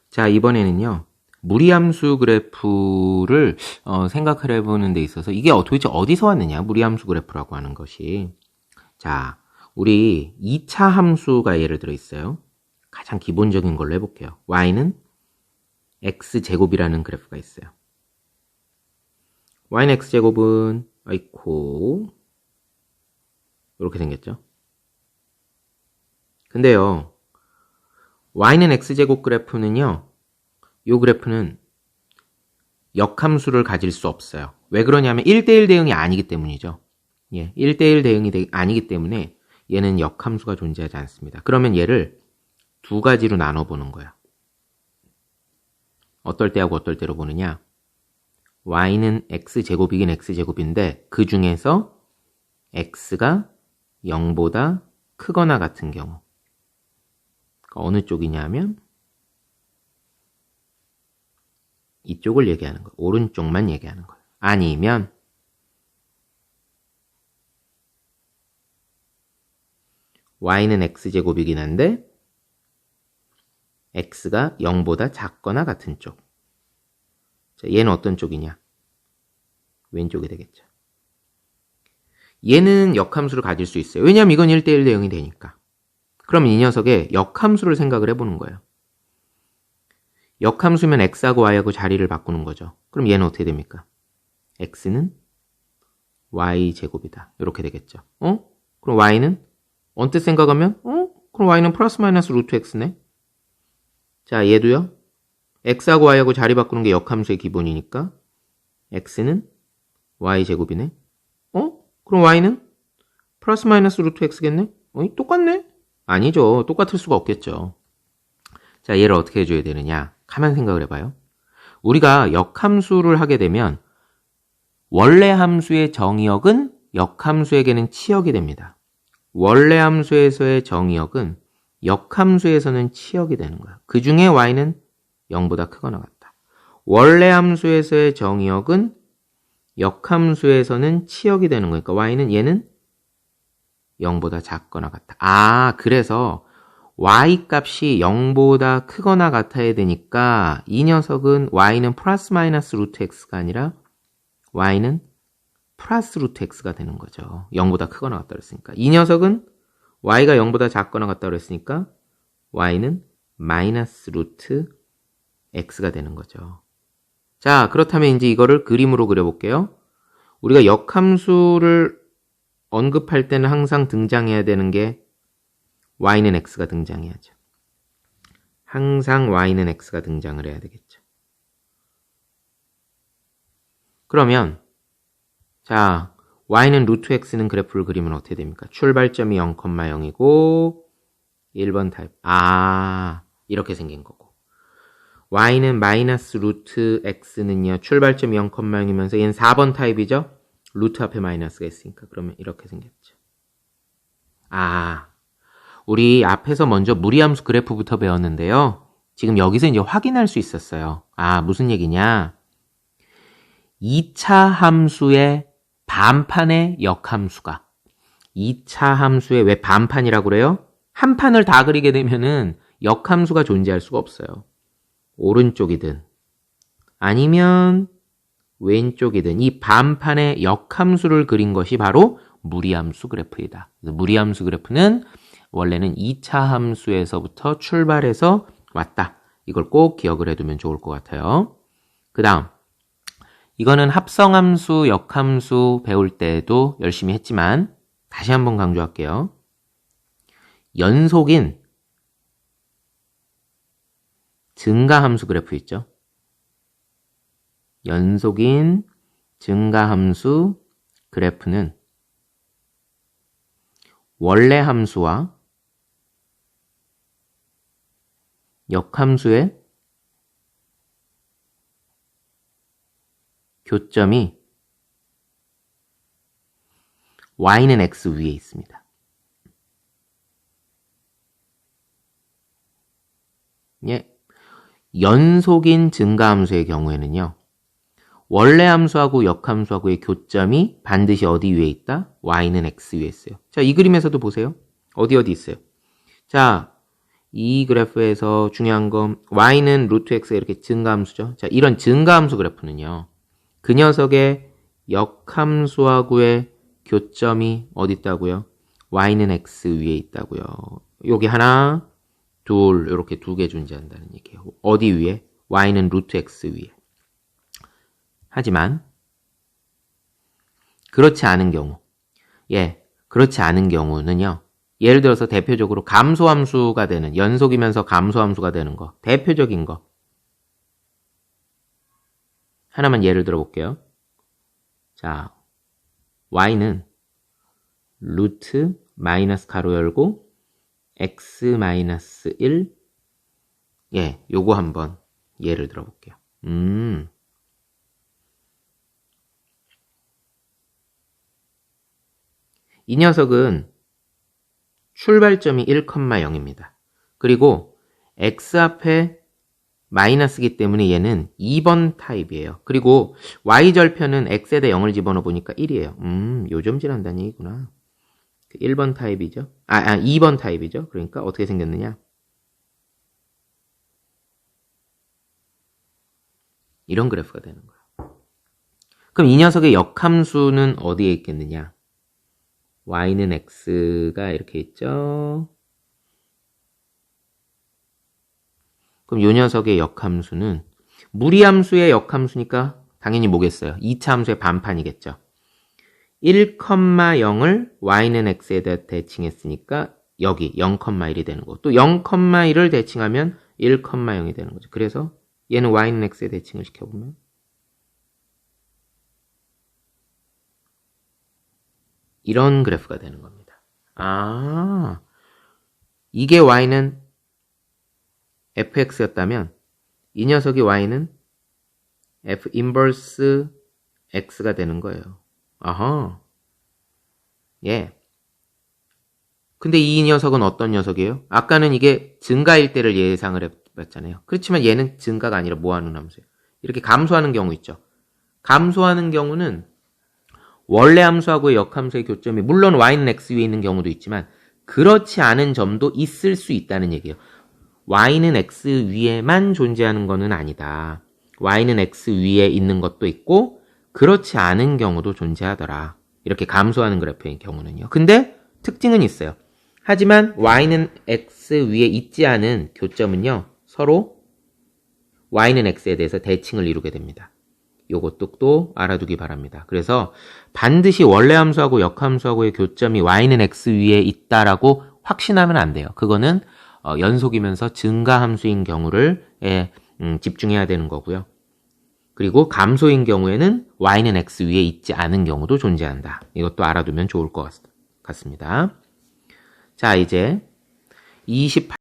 자, 이번에는요. 무리함수 그래프를 생각을 해보는 데 있어서 이게 도대체 어디서 왔느냐, 무리함수 그래프라고 하는 것이. 자, 우리 2차 함수가 예를 들어 있어요. 가장 기본적인 걸로 해볼게요. y는 x제곱이라는 그래프가 있어요. y는 x제곱은 이렇게 생겼죠. 근데요, y는 x제곱 그래프는요, 이 그래프는 역함수를 가질 수 없어요. 왜 그러냐면 1대1 대응이 아니기 때문이죠. 1대1 대응이 아니기 때문에 얘는 역함수가 존재하지 않습니다. 그러면 얘를 두 가지로 나눠보는 거야. 어떨 때하고 어떨 때로 보느냐. y는 x제곱이긴 x제곱인데 그 중에서 x가 0보다 크거나 같은 경우. 어느 쪽이냐면 이쪽을 얘기하는 거예요. 오른쪽만 얘기하는 거예요. 아니면 y는 x제곱이긴 한데 x가 0보다 작거나 같은 쪽. 자, 얘는 어떤 쪽이냐? 왼쪽이 되겠죠. 얘는 역함수를 가질 수 있어요. 왜냐하면 이건 1대1 대응이 되니까. 그럼 이 녀석의 역함수를 생각을 해보는 거예요. 역함수면 x하고 y하고 자리를 바꾸는 거죠. 그럼 얘는 어떻게 됩니까? x는 y제곱이다. 이렇게 되겠죠. 그럼 y는 언뜻 생각하면 그럼 y는 플러스 마이너스 루트 x네. 자, 얘도요. x하고 y하고 자리 바꾸는 게 역함수의 기본이니까 x는 y제곱이네. 그럼 y는 플러스 마이너스 루트 x겠네? 똑같네? 아니죠. 똑같을 수가 없겠죠. 자, 얘를 어떻게 해줘야 되느냐? 가만 생각을 해봐요. 우리가 역함수를 하게 되면 원래 함수의 정의역은 역함수에게는 치역이 됩니다. 원래 함수에서의 정의역은 역함수에서는 치역이 되는 거야. 그 중에 y는 0보다 크거나 같다. 원래 함수에서의 정의역은 역함수에서는 치역이 되는 거니까 y는 얘는 0보다 작거나 같다. 그래서 y 값이 0보다 크거나 같아야 되니까 이 녀석은 y는 플러스 마이너스 루트 x가 아니라 y는 플러스 루트 x가 되는 거죠. 0보다 크거나 같다 그랬으니까. 이 녀석은 y가 0보다 작거나 같다 그랬으니까 y는 마이너스 루트 x가 되는 거죠. 자, 그렇다면 이제 이거를 그림으로 그려볼게요. 우리가 역함수를 언급할 때는 항상 등장해야 되는 게 y는 x가 등장해야죠. 항상 y는 x가 등장을 해야 되겠죠. 그러면 자, y는 루트 x는 그래프를 그리면 어떻게 됩니까? 출발점이 0,0이고 1번 타입. 이렇게 생긴 거고. y는 마이너스 루트 x는요. 출발점이 0,0이면서 얘는 4번 타입이죠? 루트 앞에 마이너스가 있으니까. 그러면 이렇게 생겼죠. 우리 앞에서 먼저 무리함수 그래프부터 배웠는데요. 지금 여기서 이제 확인할 수 있었어요. 무슨 얘기냐? 2차 함수의 반판의 역함수가 2차 함수의 왜 반판이라고 그래요? 한 판을 다 그리게 되면은 역함수가 존재할 수가 없어요. 오른쪽이든 아니면 왼쪽이든 이 반판의 역함수를 그린 것이 바로 무리함수 그래프이다. 그래서 무리함수 그래프는 원래는 2차 함수에서부터 출발해서 왔다. 이걸 꼭 기억을 해두면 좋을 것 같아요. 그 다음 이거는 합성함수, 역함수 배울 때도 열심히 했지만 다시 한번 강조할게요. 연속인 증가함수 그래프 있죠? 연속인 증가함수 그래프는 원래 함수와 역함수의 교점이 y는 x 위에 있습니다. 연속인 증가함수의 경우에는요. 원래 함수하고 역함수하고의 교점이 반드시 어디 위에 있다? y는 x 위에 있어요. 자, 이 그림에서도 보세요. 어디 있어요? 자, 이 그래프에서 중요한 건 y는 루트 x가 이렇게 증가함수죠. 자, 이런 증가함수 그래프는요. 그 녀석의 역함수하고의 교점이 어디 있다고요? y는 x 위에 있다고요. 여기 하나, 둘 이렇게 두 개 존재한다는 얘기예요. 어디 위에? y는 루트 x 위에. 하지만 그렇지 않은 경우, 그렇지 않은 경우는요. 예를 들어서 대표적으로 감소함수가 되는, 연속이면서 감소함수가 되는 거, 대표적인 거. 하나만 예를 들어 볼게요. 자, y는 루트 마이너스 가로 열고 x 마이너스 1. 요거 한번 예를 들어 볼게요. 이 녀석은 출발점이 1,0입니다. 그리고 x 앞에 마이너스이기 때문에 얘는 2번 타입이에요. 그리고 y절편은 x에다 0을 집어넣어 보니까 1이에요. 요점질한다는 얘기구나. 1번 타입이죠. 2번 타입이죠. 그러니까 어떻게 생겼느냐. 이런 그래프가 되는 거야. 그럼 이 녀석의 역함수는 어디에 있겠느냐. y는 x가 이렇게 있죠. 그럼 이 녀석의 역함수는 무리함수의 역함수니까 당연히 뭐겠어요? 2차 함수의 반판이겠죠. 1,0을 y는 x에다 대칭했으니까 여기 0,1이 되는 거고 또 0,1을 대칭하면 1,0이 되는 거죠. 그래서 얘는 y는 x에 대칭을 시켜보면 이런 그래프가 되는 겁니다. 이게 y는 fx였다면 이 녀석이 y는 f 인버스 x가 되는 거예요. 근데 이 녀석은 어떤 녀석이에요? 아까는 이게 증가일 때를 예상을 해봤잖아요. 그렇지만 얘는 증가가 아니라 뭐하는 함수예요? 이렇게 감소하는 경우 있죠. 감소하는 경우는 원래 함수하고의 역함수의 교점이 물론 y는 x 위에 있는 경우도 있지만 그렇지 않은 점도 있을 수 있다는 얘기예요. y는 x 위에만 존재하는 것은 아니다. y는 x 위에 있는 것도 있고 그렇지 않은 경우도 존재하더라. 이렇게 감소하는 그래프의 경우는요. 근데 특징은 있어요. 하지만 y는 x 위에 있지 않은 교점은요. 서로 y는 x에 대해서 대칭을 이루게 됩니다. 요것도 또 알아두기 바랍니다. 그래서 반드시 원래 함수하고 역함수하고의 교점이 y는 x 위에 있다라고 확신하면 안 돼요. 그거는 연속이면서 증가함수인 경우를 집중해야 되는 거고요. 그리고 감소인 경우에는 y는 x 위에 있지 않은 경우도 존재한다. 이것도 알아두면 좋을 것 같습니다. 자, 이제 28